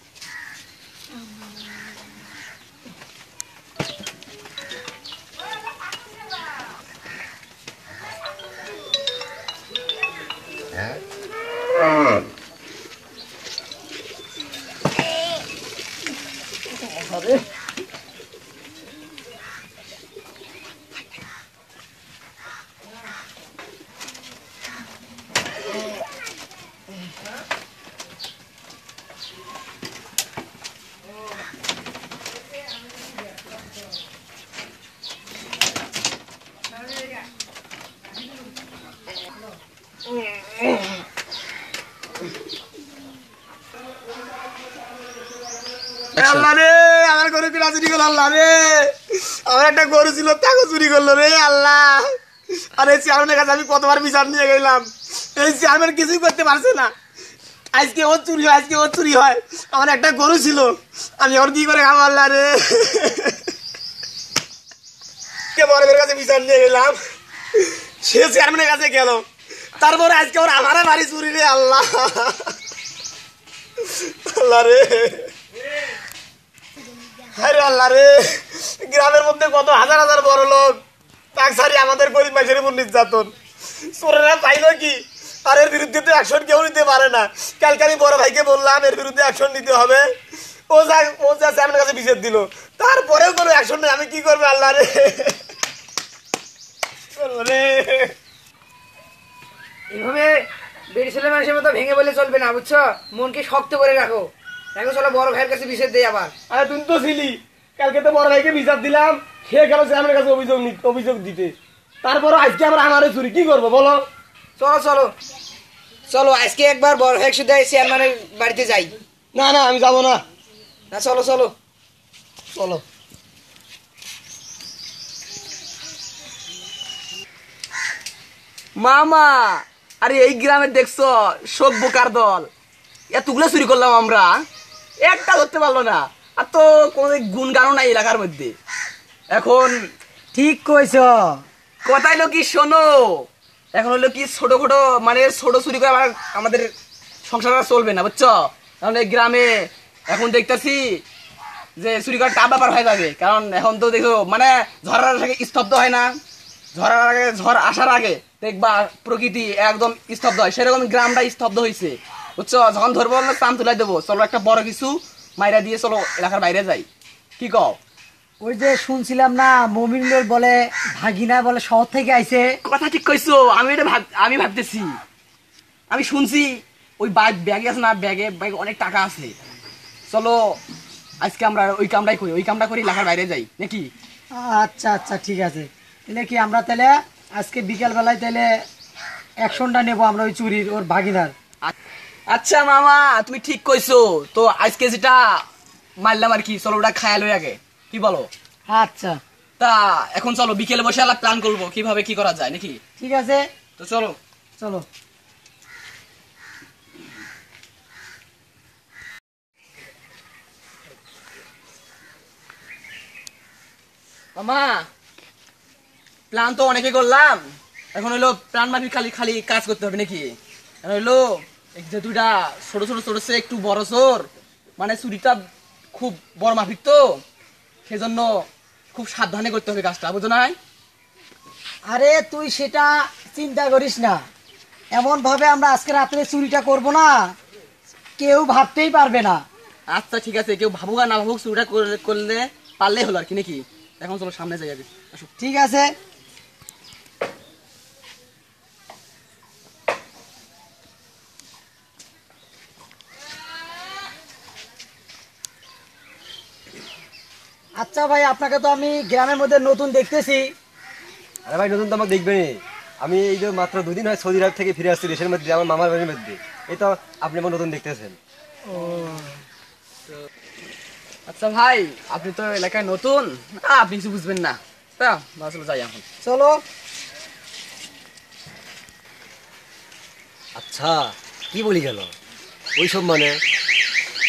আল্লাহ রে, আমার গরু কিনা চুরি করলো, আল্লাহ রে, আমার একটা গরু ছিল তাকে চুরি করলো রে আল্লাহ। আর এই চেয়ারম্যানের কাছে আমি কতবার বিচার নিয়ে গেলাম, এই চেয়ারম্যান কিছুই করতে পারছে না। আজকে ওর চুরি হয়, আজকে ওর চুরি হয়, আমার একটা গরু ছিল, আমি ওর কি করে খাবো আল্লাহ রে। বড়দের কাছে বিচার নিয়ে গেলাম, সে চেয়ারম্যানের কাছে গেল, তারপরে আজকে ওর আমার বাড়ি চুরি রে আল্লাহ। আল্লাহ রে, আরে আল্লাহ রে, গ্রামের মধ্যে কত হাজার হাজার বড় লোক, তাক সারি আমাদের গরিব মানুষের উপর নির্যাতন, চোরেরা পাইল কি? আর এর বিরুদ্ধে তো অ্যাকশন কেউ নিতে পারে না। কালকে আমি বড় ভাইকে বললাম এর বিরুদ্ধে অ্যাকশন নিতে হবে, ও যা আমার কাছে বিচার দিল, তারপরেও কোনো অ্যাকশন নেই। আমি কি করবো আল্লাহ রে, এভাবে বেড়ি ছেলে মানুষের মতো ভেঙে বলে চলবে না, বুঝছো? মনকে শক্ত করে রাখো। দেখো চলো বড় ভাইয়ের কাছে বিচার দেই আবার। আরে তুমি তো ছিলি, কালকে তো বড় ভাইকে বিচার দিলাম, সে গেল চেয়ারম্যানের কাছে অভিযোগ দিতে, তারপরে আজকে আমরা আমারে চুরি, কি করবো বলো? চলো চলো চলো, আজকে একবার বড় ভাই শুধু চেয়ারম্যানের বাড়িতে যাই। না না, আমি যাবো না। না চলো চলো চলো। মামা, আরে এই গ্রামে দেখছো সব বোকার দল, এতগুলো চুরি করলাম আমরা, একটা ধরতে পারলো না। আর তো কোনো গুণ গানও নাই এলাকার মধ্যে। এখন ঠিক কইছ। কথাই কি শোনো, এখন হলো কি ছোট খটো মানে ছোট চুরি করে আমাদের সংসার চলবে না, বুঝছো? কারণ এই গ্রামে এখন দেখতেছি যে চুরি করার টাপ ব্যাপার হয়ে যাবে। কারণ এখন তো দেখো মানে ঝড়ের আগে স্তব্ধ হয় না, ঝড়ের আগে ঝড় আসার আগে দেখবা প্রকৃতি একদম স্তব্ধ হয়, সেরকম গ্রামটা স্তব্ধ হয়েছে, বুঝছো? যখন ধরবো চাম তুলাই দেবো, চলো একটা বড় কিছু মাইরা দিয়ে চলো এলাকার বাইরে যাই, কি কও? ওই যে শুনছিলাম না মমিনুল বলে ভাগিনা বলে শহর থেকে আইছে। কথা ঠিক কইছো, আমি ভাবতেছি, আমি শুনছি ওই ব্যাগে আছে না, ব্যাগে অনেক টাকা আছে। চলো আজকে আমরা ওই কামটা করি এলাকার বাইরে যাই নাকি? আচ্ছা আচ্ছা ঠিক আছে, তাহলে কি আমরা তাহলে আজকে বিকেল বেলায় তাহলে অ্যাকশনটা নেবো আমরা ওই চুরির ওর ভাগিনার। আচ্ছা মামা, তুমি ঠিক কইছো, তো আজকে যেটা মারলাম আর কি, চলো ওটা খায়াল হয়ে আগে, কি বলো? আচ্ছা তা এখন চলো বিকেলে বসে আলাপ প্ল্যান করবো কিভাবে কি করা যায় নাকি? ঠিক আছে, তো চলো চলো। মামা, প্ল্যান তো অনেকে করলাম, এখন হইলো প্ল্যান মাফিক খালি খালি কাজ করতে হবে নাকি? এখন হইলো যে দুইটা ছোট ছোট ছোট একটু বড় চোর, মানে চুরিটা খুব বড় মাফিক, তো সেজন্য খুব সাবধানে করতে হবে কাজটা, বুঝো না? আরে তুই সেটা চিন্তা করিস না, এমন ভাবে আমরা আজকে রাত্রে চুরিটা করব না কেউ ভাবতেই পারবে না। আচ্ছা ঠিক আছে, কেউ ভাবুক আর না ভাবুক, চুরিটা করলে পারলেই হলো আর কি নাকি? এখন চলো সামনে যাই আগে, আসো। ঠিক আছে। আচ্ছা ভাই, আপনাকে তো আমি গ্রামের মধ্যে নতুন দেখতেছি। আরে ভাই, নতুন তো আমাকে দেখবেন, আমি এই যে মাত্র 2 দিন হয় সৌদি আরব থেকে ফিরে আসছি দেশের মধ্যে, আমার মামার বাড়ির মধ্যে, এই তো আপনি আমার নতুন দেখতেছেন। আচ্ছা ভাই, আপনি তো এলাকায় নতুন, আপনি কিছু বুঝবেন না, তা চলো যাই এখন। চলো। আচ্ছা, কি বলি গেল ওইসব মানে,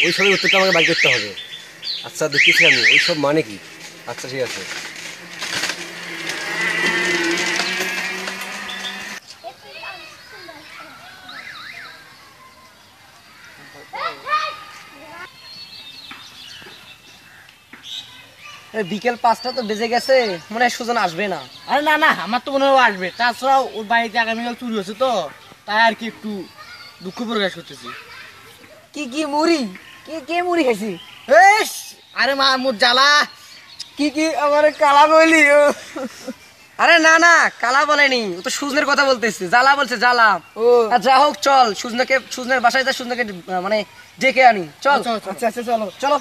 ওইসবের উত্তরটা আমাকে বাইর করতে হবে। আচ্ছা দেখতেছি আমি ওইসব মানে কি। আচ্ছা ঠিক আছে। বিকেল 5টা তো বেজে গেছে, মনে হয় সুজন আসবে না। আরে না না, আমার তো মনে হয় ও আসবে। তাছাড়া ওর বাড়িতে আগামীকাল চুরি হচ্ছে, তো তাই আর কি একটু দুঃখ প্রকাশ করতেছি। কি কি মুড়ি, কে মুড়ি খাইছি? এস, আরে মা মোর জ্বালা। কি আমার কালা বলি? আরে না না, কালা বলেনি, ও তো সুজনের কথা বলতেছে, জ্বালা বলছে, জ্বালা। আর যা হোক চল, সুজনের বাসায় যা, সুজনকে মানে ডেকে আনি, চল। আচ্ছা আচ্ছা চলো চলো।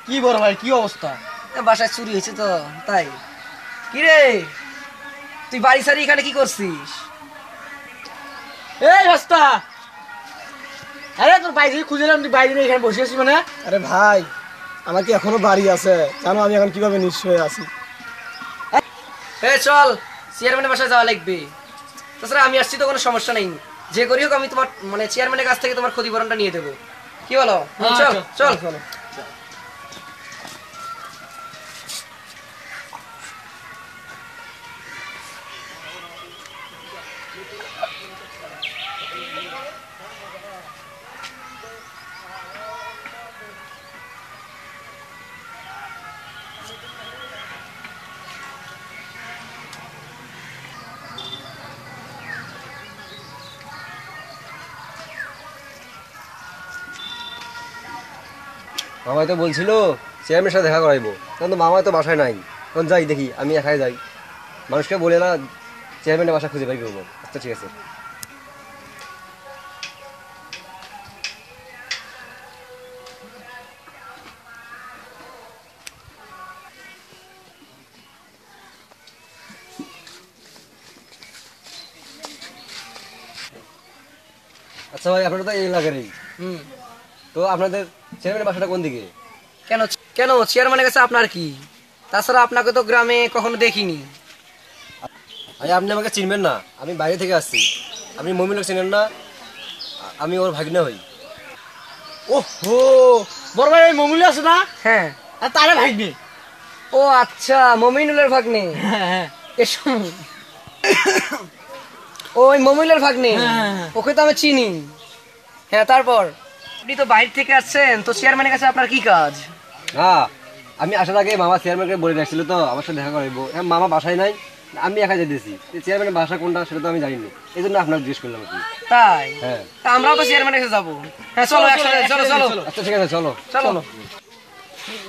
কি বড় ভাই কি অবস্থা? বাসায় চুরি হয়েছে তো তাই। কি রে তুই বাড়ি সারি এখানে কি করছিস? এই রাস্তা, আরে তোর বাইরে খুঁজেলাম, তুই বাইরে এখানে বসে আছিস মানে? আরে ভাই আমার কি এখনো বাড়ি আছে জানো, আমি এখন কিভাবে নিঃস্ব হয়ে আছি। চল চেয়ারম্যানের বাসায় যাওয়া লাগবে। তাছাড়া আমি আসছি তো কোনো সমস্যা নেই, যে করি হোক আমি তোমার মানে চেয়ারম্যানের কাছ থেকে তোমার ক্ষতিপূরণটা নিয়ে দেবো। কি বলো? চল চল চল। মামাই তো বলছিল চেয়ারম্যানের সাথে দেখা করাইবো, কিন্তু মামাই তো বাসায় নাই। এখন যাই দেখি, আমি একাই যাই, মানুষকে বলে না চেয়ারম্যানের বাসা খুঁজে পাই করবো। আচ্ছা ঠিক আছে। আচ্ছা ভাই, আপনারা তো এই এলাকারই, তো আপনাদের চেয়ারম্যানের বাসাটা কোন দিকে? কেন কেন চেয়ারম্যানের কাছে আপনার কি? তাছাড়া আপনাকে তো গ্রামে কখনো দেখিনি। আরে আপনি আমাকে চিনবেন না, আমি বাইরে থেকে আসছি। আপনি মমিনুলকে চিনেন না? আমি ওর ভাগ্নে হই। ওহো, বড় ভাই মমিনুল আছে না? হ্যাঁ। আর তারে ভাগ্নে? ও আচ্ছা, মমিনুলের ভাগ্নে। এসো। ওই মমিনুলের ভাগ্নে, ওকে তো আমি চিনি। হ্যাঁ, তারপর আপনি তো বাইরে থেকে আসছেন, তো চেয়ারম্যানের কাছে আপনার কি কাজ? না, আমি আসার আগে মামা চেয়ারম্যানকে বলে রাখছিল তো আমার সাথে দেখা করাইবো। হ্যাঁ, মামা বাসায় নাই, আমি একা যেতেছি। চেয়ারম্যানের বাসা কোনটা সেটা তো আমি জানিনি, এই জন্য আপনার জিজ্ঞেস করলাম আর কি। তাই? হ্যাঁ, তা আমরাও তো চেয়ারম্যানের কাছে যাবো। হ্যাঁ চলো একসাথে, চলো চলো আচ্ছা ঠিক আছে, চলো চলো।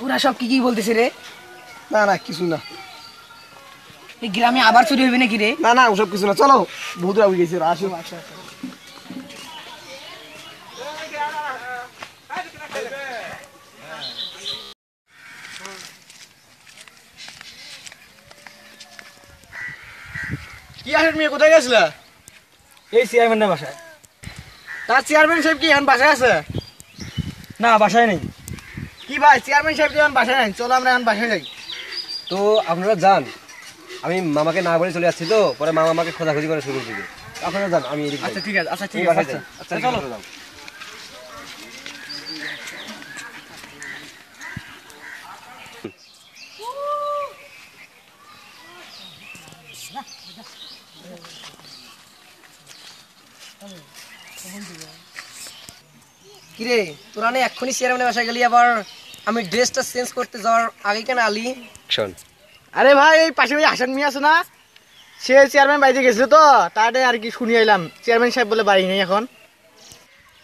ওরা সব কি কি বলতেছে রে? না না কিছু না। এই গ্রামে আবার চুরি হইবে নাকি রে? না না ওসব কিছু না, চলো বহুত রাগ গেছে। আসো কি আসেন মেয়ে, কোথায় গেছিলা? এই চেয়ারম্যানের বাসায়। তার চেয়ারম্যান সাহেব কি এখন বাসায় আছে? না, বাসায় নেই। কি ভাই, চেয়ারম্যান সাহেব এখন বাসায় নাই, চলো আমরা এখন বাসায় যাই। তো আপনারা যান, আমি মামাকে না বলে চলে যাচ্ছি, তো পরে মামা আমাকে খোঁজাখুঁজি করে শুরু দিবে। আপনারা যান, আমি এদিকে আচ্ছা যাই। ঠিক আছে, আচ্ছা ঠিক আমি আছে, বাসায় যাই। আচ্ছা আচ্ছা চলো। চলো। কিরে তোরা না এক্ষুনি চেয়ারম্যানের বাসায় গেলি, আবার আমি ড্রেসটা চেঞ্জ করতে যাওয়ার আগে কেন আলি? শোন, আরে ভাই এই পাশে ওই হাসান মিয়া আছে না, সে চেয়ারম্যান বাড়িতে গেছিল তো, তাই আর কি শুনিয়ে এলাম চেয়ারম্যান সাহেব বলে বাড়ি নেই এখন।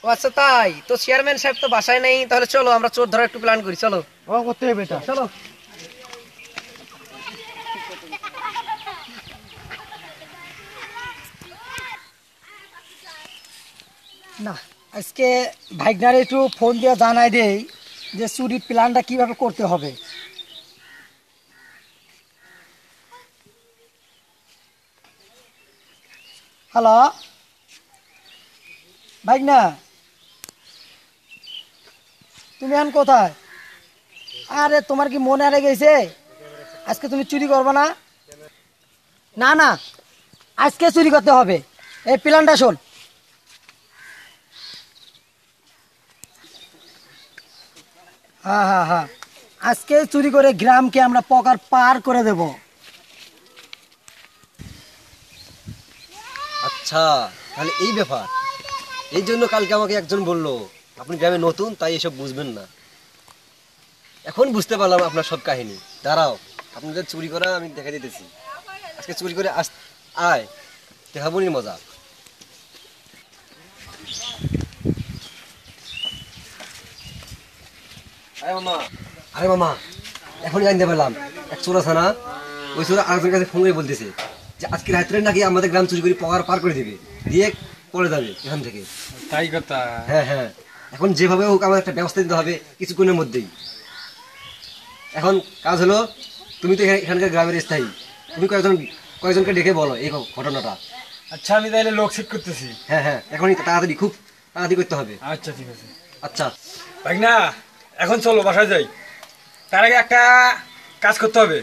ও আচ্ছা তাই, তো চেয়ারম্যান সাহেব তো বাসায় নেই, তাহলে চলো আমরা চোর ধরার একটু প্ল্যান করি। চলো ও করতে হবে এটা, চলো। না, আজকে ভাইগনারে একটু ফোন দিয়ে জানাই দেই যে চুরির প্ল্যানটা কিভাবে করতে হবে। হ্যালো ভাইগনা, তুমি এখন কোথায়? আরে তোমার কি মনে হারে গেছে আজকে তুমি চুরি করবে না? না না, আজকে চুরি করতে হবে। এই প্ল্যানটা শোন, হ্যাঁ হ্যাঁ হ্যাঁ, আজকে চুরি করে গ্রামকে আমরা পকার পার করে দেব। আচ্ছা তাহলে এই ব্যাপার, এই জন্য কালকে আমাকে একজন বললো আপনি গ্রামে নতুন, তাই এসব বুঝবেন না। এখন বুঝতে পারলাম আপনার সব কাহিনী। দাঁড়াও, আপনাদের চুরি করা আমি দেখা দিতেছি। আজকে চুরি করে আয় দেখাবো নি মজা। আরে মামা, এখনই জানতে পারলাম এক চোর আছে না, ওই চোর আরেকজনের কাছে ফোন করে বলতেছে যে আজকে রাত্রে নাকি আমাদের গ্রাম চুরি করে পার করে দিবে, দিয়ে পড়ে যাবে এখান থেকে। তাই কথা? হ্যাঁ হ্যাঁ, এখন যেভাবে হোক আমাদের একটা ব্যবস্থা দিতে হবে কিছুক্ষণের মধ্যেই। এখন কাজ হলো, তুমি তো এখানকার গ্রামের স্থায়ী, তুমি কয়েকজনকে ডেকে বলো এই ঘটনাটা। আচ্ছা আমি তাহলে লোক সেট করতেছি। হ্যাঁ হ্যাঁ, এখনই তাড়াতাড়ি, খুব তাড়াতাড়ি করতে হবে। আচ্ছা ঠিক আছে। আচ্ছা ভাগনা এখন চলো বাসায় যাই। তার আগে একটা কাজ করতে হবে।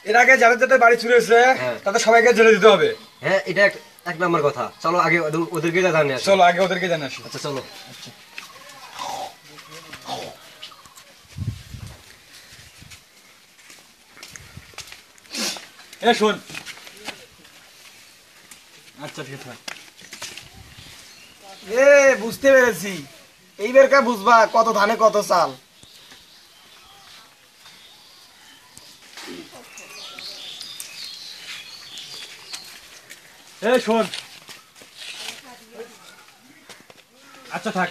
এর আগে যাদের যাদের বাড়ি চুরি হয়েছে তাদের সবাইকে জেলে দিতে হবে। হ্যাঁ, এটা এক নম্বর কথা। চলো আগে ওদেরকে জানিয়ে আসি। চলো আগে ওদেরকে জানিয়ে আসি। আচ্ছা চলো। এ শোন। আচ্ছা ঠিক আছে। এ বুঝতে পেরেছি, এইবার কা বুঝবা কত ধানে কত চাল। এ শোন। আচ্ছা থাক।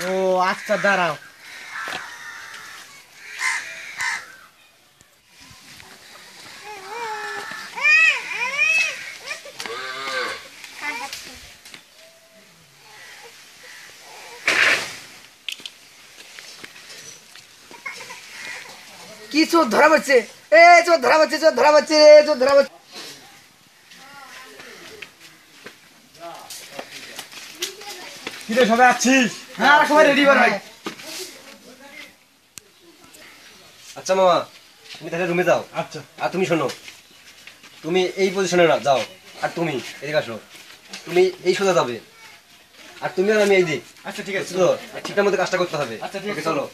ও আচ্ছা দাঁড়াও। কি চোর ধরা পড়ছে? এ চোর ধরা পড়ছে, চোর ধরা পড়ছে, চোর ধরা পড়ছে। কিরে সবাই আছিস? হ্যাঁ সবাই রেডি কর ভাই। আচ্ছা মামা, তুমি তাহলে রুমে যাও। আচ্ছা। আর তুমি শোনো, তুমি এই পজিশনে না যাও, আর তুমি এদিকে আসো, তুমি এই সোজা যাবে, আর তুমি আর আমি এই দিক। আচ্ছা ঠিক আছে। তো ঠিকঠাক মতো কাজটা করতে হবে। আচ্ছা ঠিক আছে, চলো।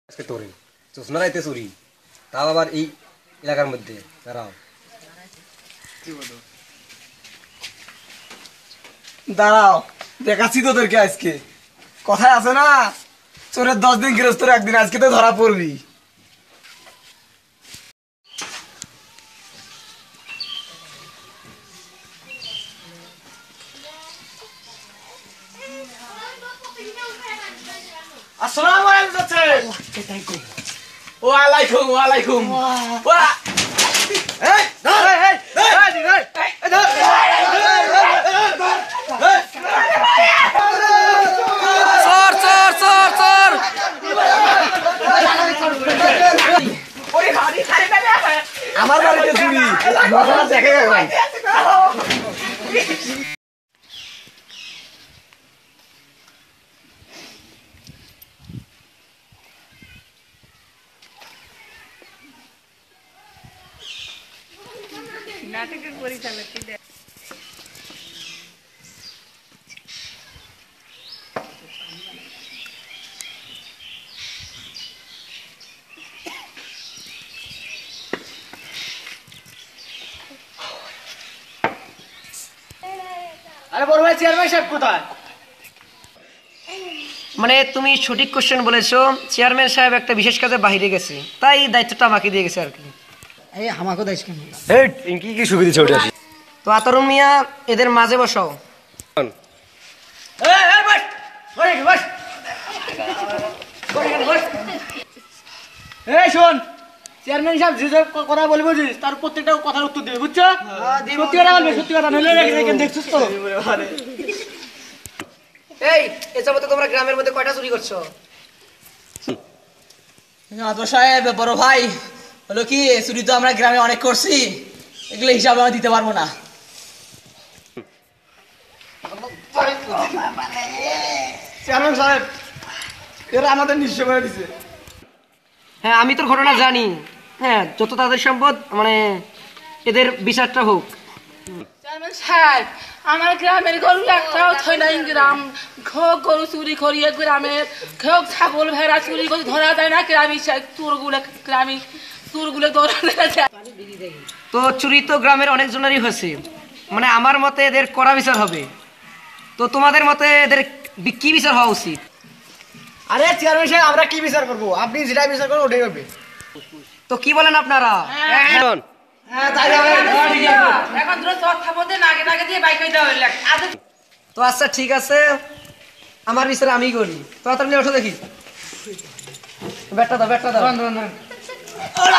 আজকে তোরে চোষনা রাইতে চুরি, তাও আবার এই এলাকার মধ্যে। দাঁড়াও। দাঁড়াও, দেখাচ্ছি তোদেরকে আজকে। কথায় আছে না, চোরের 10 দিন গৃহস্থর একদিন, আজকে তো ধরা পড়বি। আসসালামু আলাইকুম চাচা। ওয়ালাইকুম ওয়ালাইকুম। ওয়া এই ধর এই ধর এই ধর। চোর চোর চোর চোর। আমার বাড়িতে চুরি, মজা দেখে গেলাম। নাটকের পরিচালক আরে বড় ভাই চেয়ারম্যান সাহেব কোথায়? মানে তুমি সঠিক কোশ্চেন বলেছো, চেয়ারম্যান সাহেব একটা বিশেষ কাজে বাইরে গেছে, তাই দায়িত্বটা আমাকে দিয়ে গেছে আর কি। এই আমাকে দাইস কেন? এই কি সুবিধা ছোট আসি। তো আতরুন মিয়া এদের মাঝে বসাও। এই শোন, চেয়ারম্যান সাহেব যে যে কথা বলবো তার প্রত্যেকটা কথার উত্তর দিবে, বুঝছো? সত্যি কথা বলবে, সত্যি কথা নইলে দেখছিস তো। এই এ যাবতে তোমরা গ্রামের মধ্যে কয়টা চুরি করছো? তো সাহেব বড় ভাই হলো কি, চুরি তো আমরা গ্রামে অনেক করছি, এগুলো হিসাবে আমি দিতে পারবো না। চেয়ারম্যান সাহেব এরা আমাদের নিঃস্ব করে দিছে। হ্যাঁ আমি তোর ঘটনা জানি। হ্যাঁ যত তাদের সম্পদ, মানে এদের বিচারটা হোক। চেয়ারম্যান সাহেব, আমার গ্রামের গরু একটাও থই নাই, গ্রাম গরু চুরি করিয়ে গ্রামের ছাগল ভেড়া চুরি করে ধরা যায় না, গ্রামী চোরগুলো ধরা যায়। তো চুরি তো গ্রামের অনেকজনেরই হয়েছে, মানে আমার মতে এদের কড়া বিচার হবে। তো তোমাদের মতে এদের কি বিচার হওয়া উচিত? আরে চেয়ারম্যান সাহেব, আমরা কি বিচার করবো? আপনি যেটা বিচার করবেন ওটাই হবে। তো কি বলেন আপনারা? এখন এখন ধরো চর থাপতে নাগে নাগে দিয়ে বাইক দেওয়া হইল। তো আচ্ছা ঠিক আছে, আমার বিচার আমি করি। তো তাড়াতাড়ি ওঠো দেখি, ব্যাটটা দাও, ব্যাটটা দাও। চল